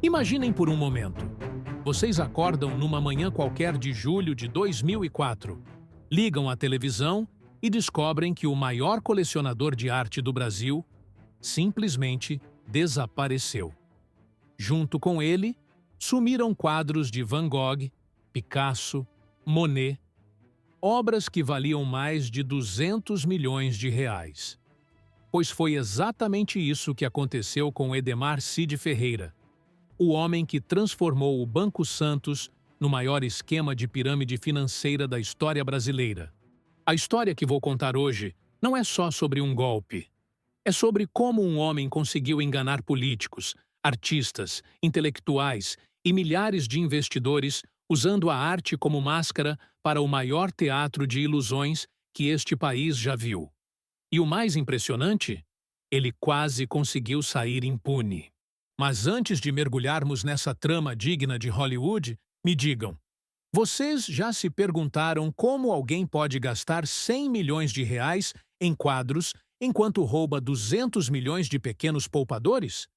Imaginem por um momento. Vocês acordam numa manhã qualquer de julho de 2004, ligam a televisão e descobrem que o maior colecionador de arte do Brasil simplesmente desapareceu. Junto com ele, sumiram quadros de Van Gogh, Picasso, Monet, obras que valiam mais de 200 milhões de reais. Pois foi exatamente isso que aconteceu com Edemar Cide Ferreira, o homem que transformou o Banco Santos no maior esquema de pirâmide financeira da história brasileira. A história que vou contar hoje não é só sobre um golpe. É sobre como um homem conseguiu enganar políticos, artistas, intelectuais e milhares de investidores usando a arte como máscara para o maior teatro de ilusões que este país já viu. E o mais impressionante? Ele quase conseguiu sair impune. Mas antes de mergulharmos nessa trama digna de Hollywood, me digam, vocês já se perguntaram como alguém pode gastar 100 milhões de reais em quadros enquanto rouba 200 milhões de pequenos poupadores?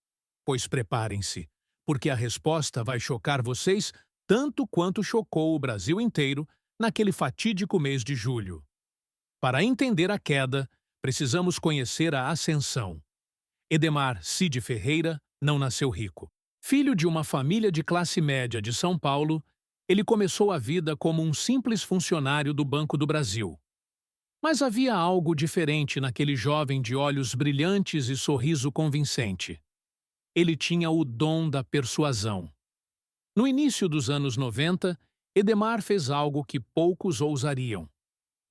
Pois preparem-se, porque a resposta vai chocar vocês tanto quanto chocou o Brasil inteiro naquele fatídico mês de julho. Para entender a queda, precisamos conhecer a ascensão. Edemar Cide Ferreira não nasceu rico. Filho de uma família de classe média de São Paulo, ele começou a vida como um simples funcionário do Banco do Brasil. Mas havia algo diferente naquele jovem de olhos brilhantes e sorriso convincente. Ele tinha o dom da persuasão. No início dos anos 90, Edemar fez algo que poucos ousariam.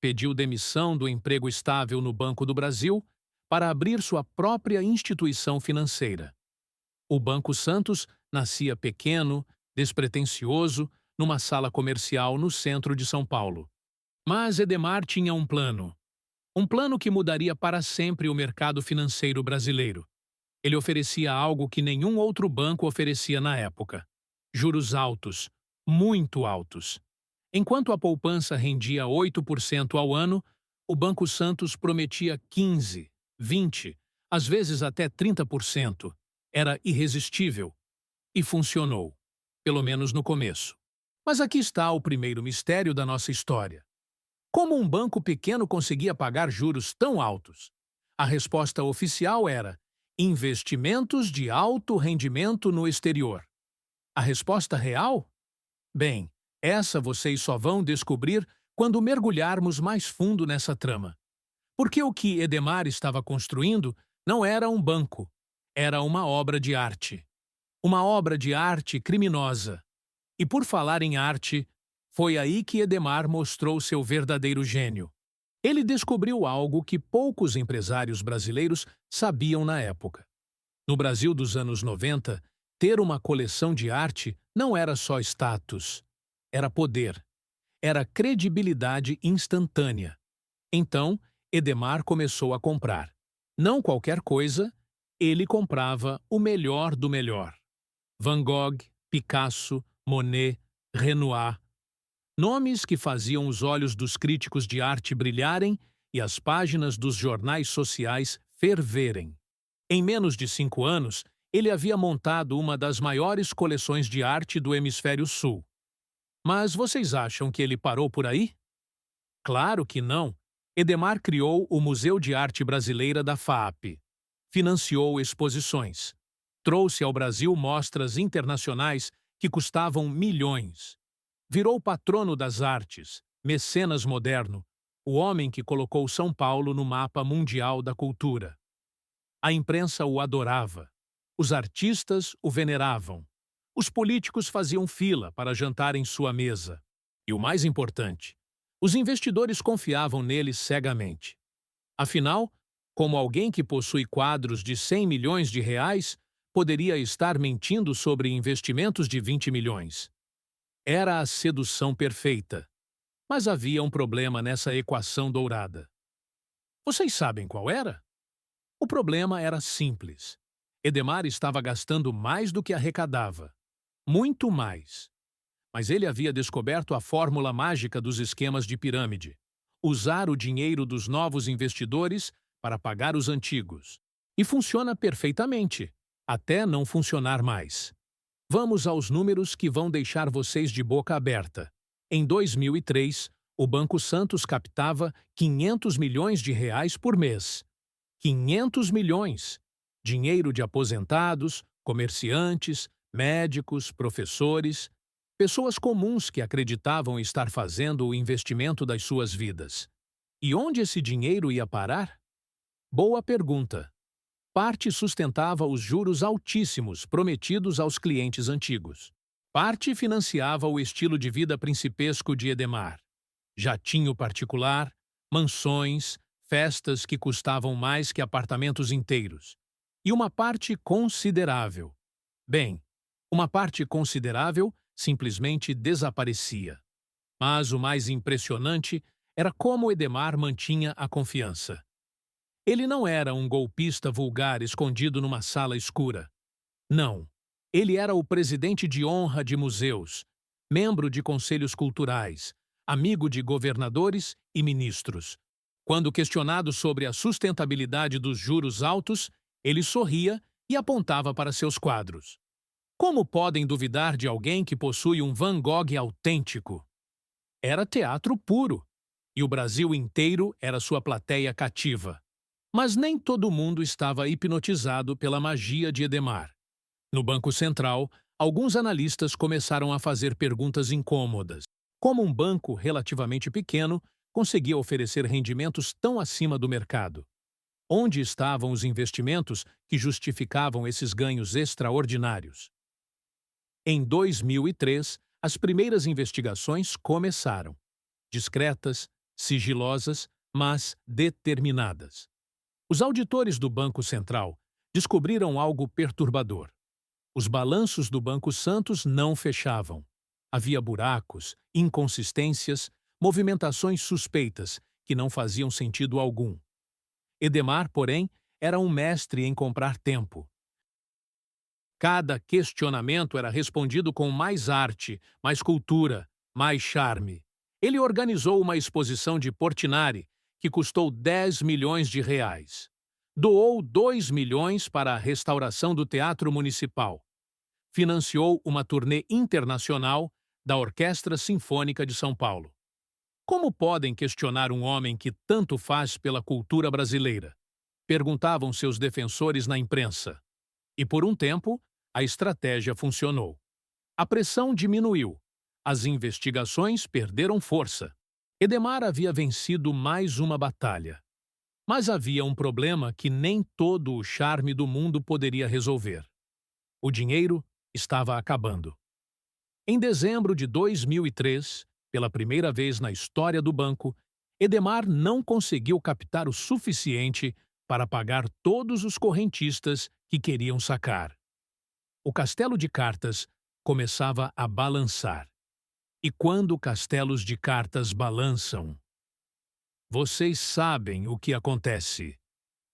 Pediu demissão do emprego estável no Banco do Brasil para abrir sua própria instituição financeira. O Banco Santos nascia pequeno, despretensioso, numa sala comercial no centro de São Paulo. Mas Edemar tinha um plano. Um plano que mudaria para sempre o mercado financeiro brasileiro. Ele oferecia algo que nenhum outro banco oferecia na época: juros altos, muito altos. Enquanto a poupança rendia 8% ao ano, o Banco Santos prometia 15%, 20%, às vezes até 30%. Era irresistível. E funcionou, pelo menos no começo. Mas aqui está o primeiro mistério da nossa história. Como um banco pequeno conseguia pagar juros tão altos? A resposta oficial era: investimentos de alto rendimento no exterior. A resposta real? Bem, essa vocês só vão descobrir quando mergulharmos mais fundo nessa trama. Porque o que Edemar estava construindo não era um banco, era uma obra de arte. Uma obra de arte criminosa. E por falar em arte, foi aí que Edemar mostrou seu verdadeiro gênio. Ele descobriu algo que poucos empresários brasileiros sabiam na época. No Brasil dos anos 90, ter uma coleção de arte não era só status, era poder, era credibilidade instantânea. Então, Edemar começou a comprar. Não qualquer coisa, ele comprava o melhor do melhor. Van Gogh, Picasso, Monet, Renoir. Nomes que faziam os olhos dos críticos de arte brilharem e as páginas dos jornais sociais ferverem. Em menos de 5 anos, ele havia montado uma das maiores coleções de arte do Hemisfério Sul. Mas vocês acham que ele parou por aí? Claro que não. Edemar criou o Museu de Arte Brasileira da FAAP. Financiou exposições. Trouxe ao Brasil mostras internacionais que custavam milhões. Virou patrono das artes, mecenas moderno, o homem que colocou São Paulo no mapa mundial da cultura. A imprensa o adorava. Os artistas o veneravam. Os políticos faziam fila para jantar em sua mesa. E o mais importante, os investidores confiavam nele cegamente. Afinal, como alguém que possui quadros de 100 milhões de reais poderia estar mentindo sobre investimentos de 20 milhões? Era a sedução perfeita. Mas havia um problema nessa equação dourada. Vocês sabem qual era? O problema era simples. Edemar estava gastando mais do que arrecadava. Muito mais. Mas ele havia descoberto a fórmula mágica dos esquemas de pirâmide: usar o dinheiro dos novos investidores para pagar os antigos. E funciona perfeitamente, até não funcionar mais. Vamos aos números que vão deixar vocês de boca aberta. Em 2003, o Banco Santos captava 500 milhões de reais por mês. 500 milhões! Dinheiro de aposentados, comerciantes, médicos, professores, pessoas comuns que acreditavam estar fazendo o investimento das suas vidas. E onde esse dinheiro ia parar? Boa pergunta. Parte sustentava os juros altíssimos prometidos aos clientes antigos. Parte financiava o estilo de vida principesco de Edemar. Jatinho particular, mansões, festas que custavam mais que apartamentos inteiros. E uma parte considerável. Bem, uma parte considerável simplesmente desaparecia. Mas o mais impressionante era como Edemar mantinha a confiança. Ele não era um golpista vulgar escondido numa sala escura. Não. Ele era o presidente de honra de museus, membro de conselhos culturais, amigo de governadores e ministros. Quando questionado sobre a sustentabilidade dos juros altos, ele sorria e apontava para seus quadros. Como podem duvidar de alguém que possui um Van Gogh autêntico? Era teatro puro, e o Brasil inteiro era sua plateia cativa. Mas nem todo mundo estava hipnotizado pela magia de Edemar. No Banco Central, alguns analistas começaram a fazer perguntas incômodas. Como um banco relativamente pequeno conseguia oferecer rendimentos tão acima do mercado? Onde estavam os investimentos que justificavam esses ganhos extraordinários? Em 2003, as primeiras investigações começaram. Discretas, sigilosas, mas determinadas. Os auditores do Banco Central descobriram algo perturbador. Os balanços do Banco Santos não fechavam. Havia buracos, inconsistências, movimentações suspeitas que não faziam sentido algum. Edemar, porém, era um mestre em comprar tempo. Cada questionamento era respondido com mais arte, mais cultura, mais charme. Ele organizou uma exposição de Portinari que custou 10 milhões de reais. Doou 2 milhões para a restauração do Teatro Municipal. Financiou uma turnê internacional da Orquestra Sinfônica de São Paulo. Como podem questionar um homem que tanto faz pela cultura brasileira? Perguntavam seus defensores na imprensa. E por um tempo, a estratégia funcionou. A pressão diminuiu. As investigações perderam força. Edemar havia vencido mais uma batalha. Mas havia um problema que nem todo o charme do mundo poderia resolver. O dinheiro estava acabando. Em dezembro de 2003, pela primeira vez na história do banco, Edemar não conseguiu captar o suficiente para pagar todos os correntistas que queriam sacar. O castelo de cartas começava a balançar. E quando castelos de cartas balançam, vocês sabem o que acontece.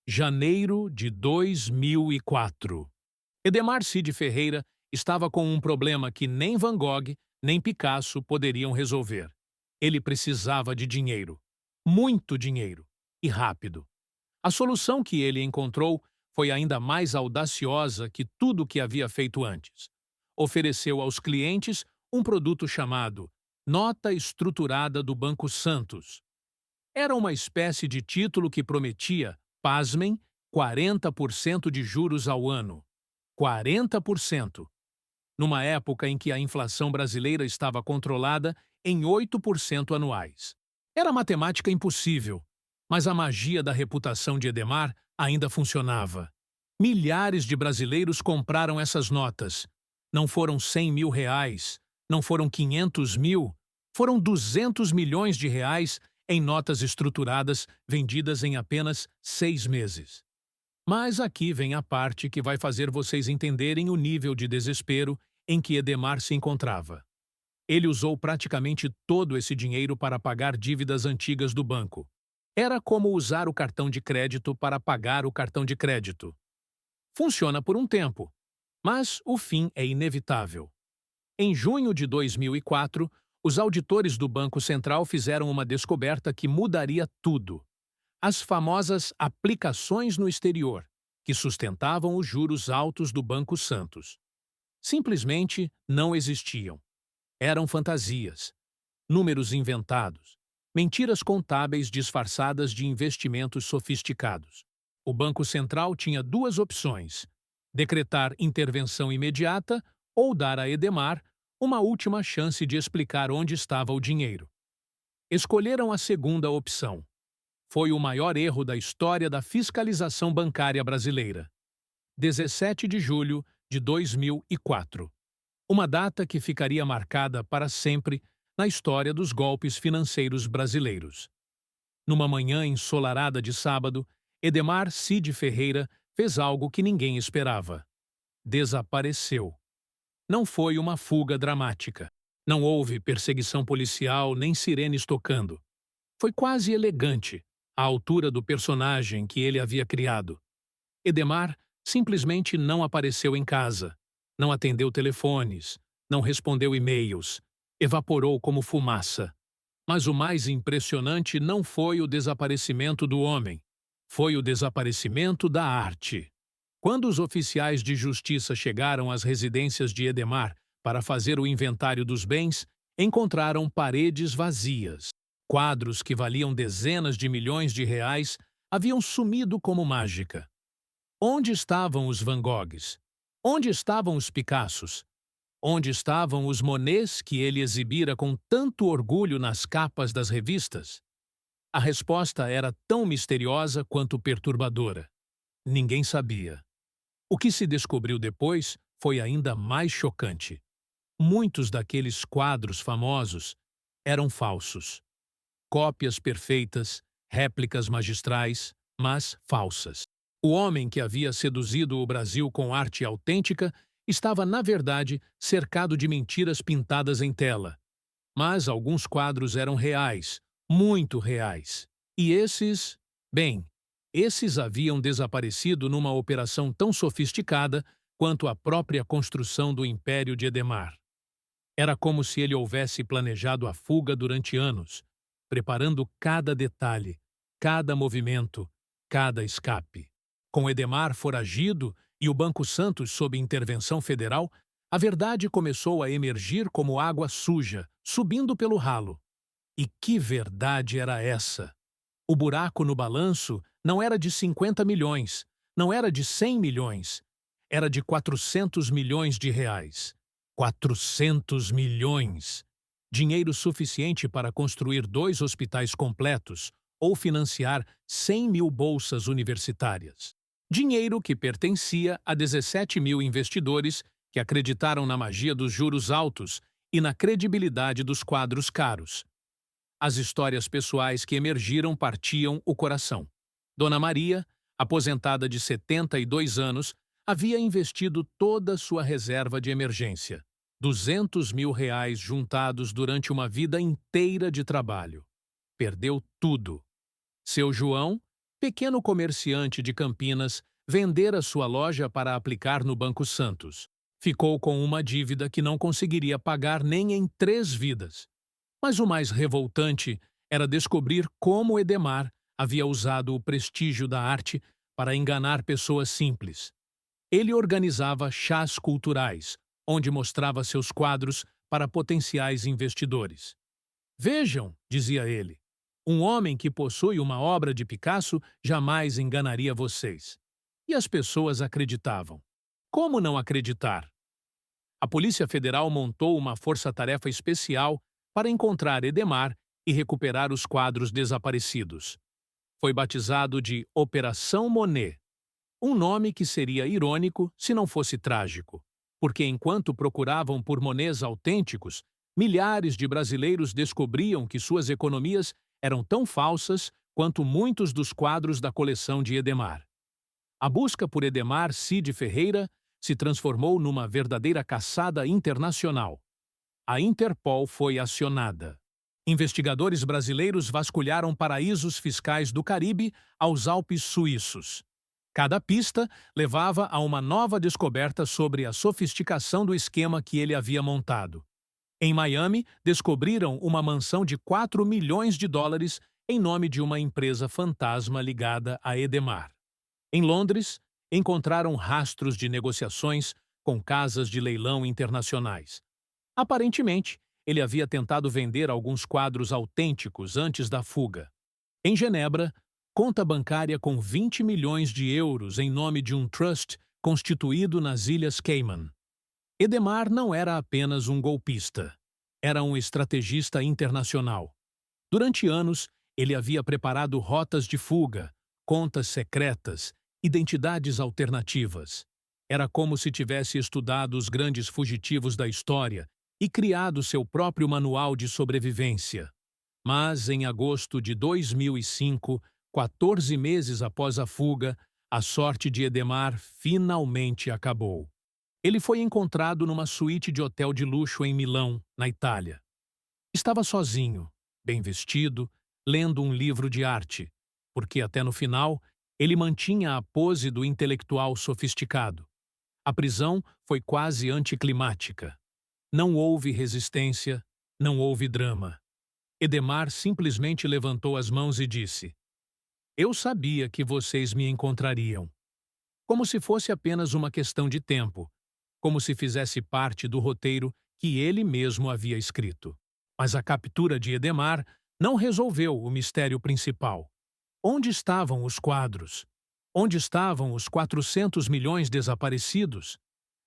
Janeiro de 2004. Edemar Cid Ferreira estava com um problema que nem Van Gogh nem Picasso poderiam resolver. Ele precisava de dinheiro. Muito dinheiro. E rápido. A solução que ele encontrou foi ainda mais audaciosa que tudo o que havia feito antes. Ofereceu aos clientes um produto chamado Nota Estruturada do Banco Santos. Era uma espécie de título que prometia, pasmem, 40% de juros ao ano. 40%. Numa época em que a inflação brasileira estava controlada em 8% anuais. Era matemática impossível, mas a magia da reputação de Edemar ainda funcionava. Milhares de brasileiros compraram essas notas. Não foram 100 mil reais, não foram 500 mil, foram 200 milhões de reais em notas estruturadas vendidas em apenas 6 meses. Mas aqui vem a parte que vai fazer vocês entenderem o nível de desespero em que Edemar se encontrava. Ele usou praticamente todo esse dinheiro para pagar dívidas antigas do banco. Era como usar o cartão de crédito para pagar o cartão de crédito. Funciona por um tempo, mas o fim é inevitável. Em junho de 2004, os auditores do Banco Central fizeram uma descoberta que mudaria tudo. As famosas aplicações no exterior, que sustentavam os juros altos do Banco Santos. Simplesmente não existiam. Eram fantasias, números inventados, mentiras contábeis disfarçadas de investimentos sofisticados. O Banco Central tinha duas opções: decretar intervenção imediata ou dar a Edemar uma última chance de explicar onde estava o dinheiro. Escolheram a segunda opção. Foi o maior erro da história da fiscalização bancária brasileira. 17 de julho de 2004. Uma data que ficaria marcada para sempre na história dos golpes financeiros brasileiros. Numa manhã ensolarada de sábado, Edemar Cid Ferreira fez algo que ninguém esperava. Desapareceu. Não foi uma fuga dramática. Não houve perseguição policial nem sirenes tocando. Foi quase elegante, à altura do personagem que ele havia criado. Edemar simplesmente não apareceu em casa, não atendeu telefones, não respondeu e-mails, evaporou como fumaça. Mas o mais impressionante não foi o desaparecimento do homem, foi o desaparecimento da arte. Quando os oficiais de justiça chegaram às residências de Edemar para fazer o inventário dos bens, encontraram paredes vazias. Quadros que valiam dezenas de milhões de reais haviam sumido como mágica. Onde estavam os Van Goghs? Onde estavam os Picassos? Onde estavam os Monets que ele exibira com tanto orgulho nas capas das revistas? A resposta era tão misteriosa quanto perturbadora. Ninguém sabia. O que se descobriu depois foi ainda mais chocante. Muitos daqueles quadros famosos eram falsos. Cópias perfeitas, réplicas magistrais, mas falsas. O homem que havia seduzido o Brasil com arte autêntica estava, na verdade, cercado de mentiras pintadas em tela. Mas alguns quadros eram reais, muito reais. E esses, bem, esses haviam desaparecido numa operação tão sofisticada quanto a própria construção do Império de Edemar. Era como se ele houvesse planejado a fuga durante anos, preparando cada detalhe, cada movimento, cada escape. Com Edemar foragido e o Banco Santos sob intervenção federal, a verdade começou a emergir como água suja, subindo pelo ralo. E que verdade era essa? O buraco no balanço não era de 50 milhões, não era de 100 milhões, era de 400 milhões de reais. 400 milhões! Dinheiro suficiente para construir 2 hospitais completos ou financiar 100 mil bolsas universitárias. Dinheiro que pertencia a 17 mil investidores que acreditaram na magia dos juros altos e na credibilidade dos quadros caros. As histórias pessoais que emergiram partiam o coração. Dona Maria, aposentada de 72 anos, havia investido toda sua reserva de emergência, 200 mil reais juntados durante uma vida inteira de trabalho. Perdeu tudo. Seu João, pequeno comerciante de Campinas, vendera sua loja para aplicar no Banco Santos. Ficou com uma dívida que não conseguiria pagar nem em 3 vidas. Mas o mais revoltante era descobrir como Edemar havia usado o prestígio da arte para enganar pessoas simples. Ele organizava chás culturais, onde mostrava seus quadros para potenciais investidores. Vejam, dizia ele, um homem que possui uma obra de Picasso jamais enganaria vocês. E as pessoas acreditavam. Como não acreditar? A Polícia Federal montou uma força-tarefa especial para encontrar Edemar e recuperar os quadros desaparecidos. Foi batizado de Operação Monet, um nome que seria irônico se não fosse trágico, porque enquanto procuravam por Monets autênticos, milhares de brasileiros descobriam que suas economias eram tão falsas quanto muitos dos quadros da coleção de Edemar. A busca por Edemar Cid Ferreira se transformou numa verdadeira caçada internacional. A Interpol foi acionada. Investigadores brasileiros vasculharam paraísos fiscais do Caribe aos Alpes suíços. Cada pista levava a uma nova descoberta sobre a sofisticação do esquema que ele havia montado. Em Miami, descobriram uma mansão de 4 milhões de dólares em nome de uma empresa fantasma ligada a Edemar. Em Londres, encontraram rastros de negociações com casas de leilão internacionais. Aparentemente, ele havia tentado vender alguns quadros autênticos antes da fuga. Em Genebra, conta bancária com 20 milhões de euros em nome de um trust constituído nas Ilhas Cayman. Edemar não era apenas um golpista. Era um estrategista internacional. Durante anos, ele havia preparado rotas de fuga, contas secretas, identidades alternativas. Era como se tivesse estudado os grandes fugitivos da história e criado seu próprio manual de sobrevivência. Mas, em agosto de 2005, 14 meses após a fuga, a sorte de Edemar finalmente acabou. Ele foi encontrado numa suíte de hotel de luxo em Milão, na Itália. Estava sozinho, bem vestido, lendo um livro de arte, porque até no final ele mantinha a pose do intelectual sofisticado. A prisão foi quase anticlimática. Não houve resistência, não houve drama. Edemar simplesmente levantou as mãos e disse: "Eu sabia que vocês me encontrariam." Como se fosse apenas uma questão de tempo, como se fizesse parte do roteiro que ele mesmo havia escrito. Mas a captura de Edemar não resolveu o mistério principal. Onde estavam os quadros? Onde estavam os 400 milhões desaparecidos?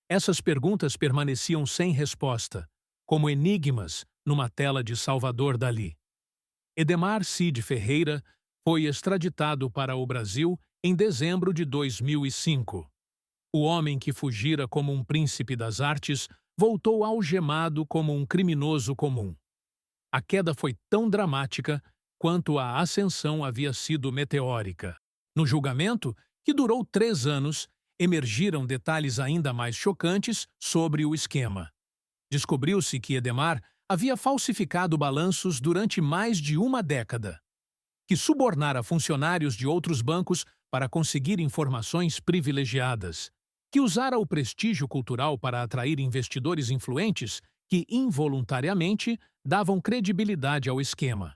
Essas perguntas permaneciam sem resposta, como enigmas numa tela de Salvador Dalí. Edemar Cid Ferreira foi extraditado para o Brasil em dezembro de 2005. O homem que fugira como um príncipe das artes voltou algemado como um criminoso comum. A queda foi tão dramática quanto a ascensão havia sido meteórica. No julgamento, que durou 3 anos, emergiram detalhes ainda mais chocantes sobre o esquema. Descobriu-se que Edemar havia falsificado balanços durante mais de uma década, que subornara funcionários de outros bancos para conseguir informações privilegiadas, que usara o prestígio cultural para atrair investidores influentes que, involuntariamente, davam credibilidade ao esquema.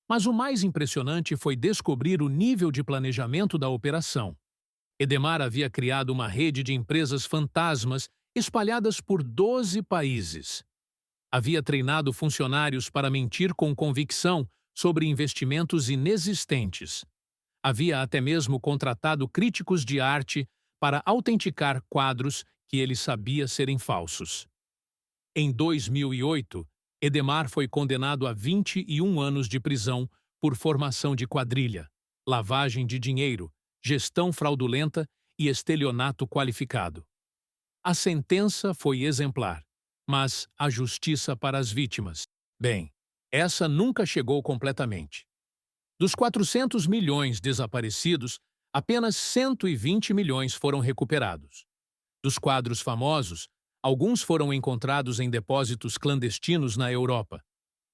Mas o mais impressionante foi descobrir o nível de planejamento da operação. Edemar havia criado uma rede de empresas fantasmas espalhadas por 12 países. Havia treinado funcionários para mentir com convicção sobre investimentos inexistentes. Havia até mesmo contratado críticos de arte para autenticar quadros que ele sabia serem falsos. Em 2008, Edemar foi condenado a 21 anos de prisão por formação de quadrilha, lavagem de dinheiro, gestão fraudulenta e estelionato qualificado. A sentença foi exemplar, mas a justiça para as vítimas, bem, essa nunca chegou completamente. Dos 400 milhões desaparecidos, apenas 120 milhões foram recuperados. Dos quadros famosos, alguns foram encontrados em depósitos clandestinos na Europa.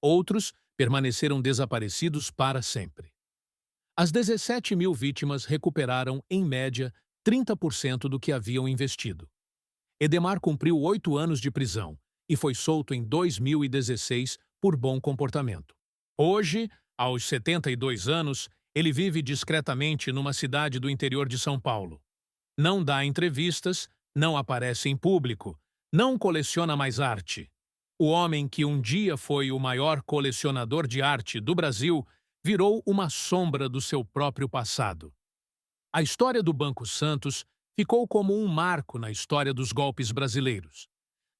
Outros permaneceram desaparecidos para sempre. As 17 mil vítimas recuperaram, em média, 30% do que haviam investido. Edemar cumpriu 8 anos de prisão e foi solto em 2016 por bom comportamento. Hoje, aos 72 anos, ele vive discretamente numa cidade do interior de São Paulo. Não dá entrevistas, não aparece em público, não coleciona mais arte. O homem que um dia foi o maior colecionador de arte do Brasil virou uma sombra do seu próprio passado. A história do Banco Santos ficou como um marco na história dos golpes brasileiros,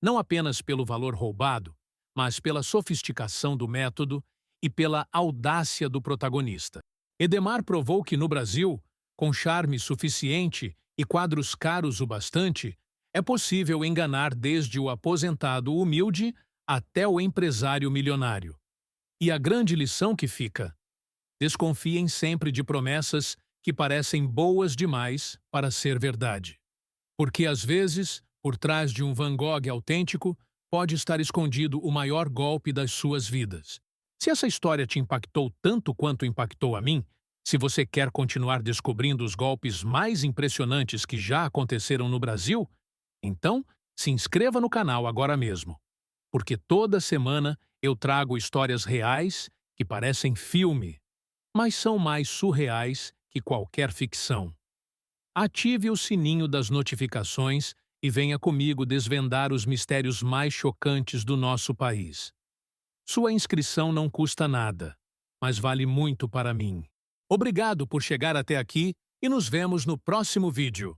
não apenas pelo valor roubado, mas pela sofisticação do método e pela audácia do protagonista. Edemar provou que no Brasil, com charme suficiente e quadros caros o bastante, é possível enganar desde o aposentado humilde até o empresário milionário. E a grande lição que fica: desconfiem sempre de promessas que parecem boas demais para ser verdade. Porque, às vezes, por trás de um Van Gogh autêntico, pode estar escondido o maior golpe das suas vidas. Se essa história te impactou tanto quanto impactou a mim, se você quer continuar descobrindo os golpes mais impressionantes que já aconteceram no Brasil, então se inscreva no canal agora mesmo. Porque toda semana eu trago histórias reais que parecem filme, mas são mais surreais que qualquer ficção. Ative o sininho das notificações e venha comigo desvendar os mistérios mais chocantes do nosso país. Sua inscrição não custa nada, mas vale muito para mim. Obrigado por chegar até aqui e nos vemos no próximo vídeo.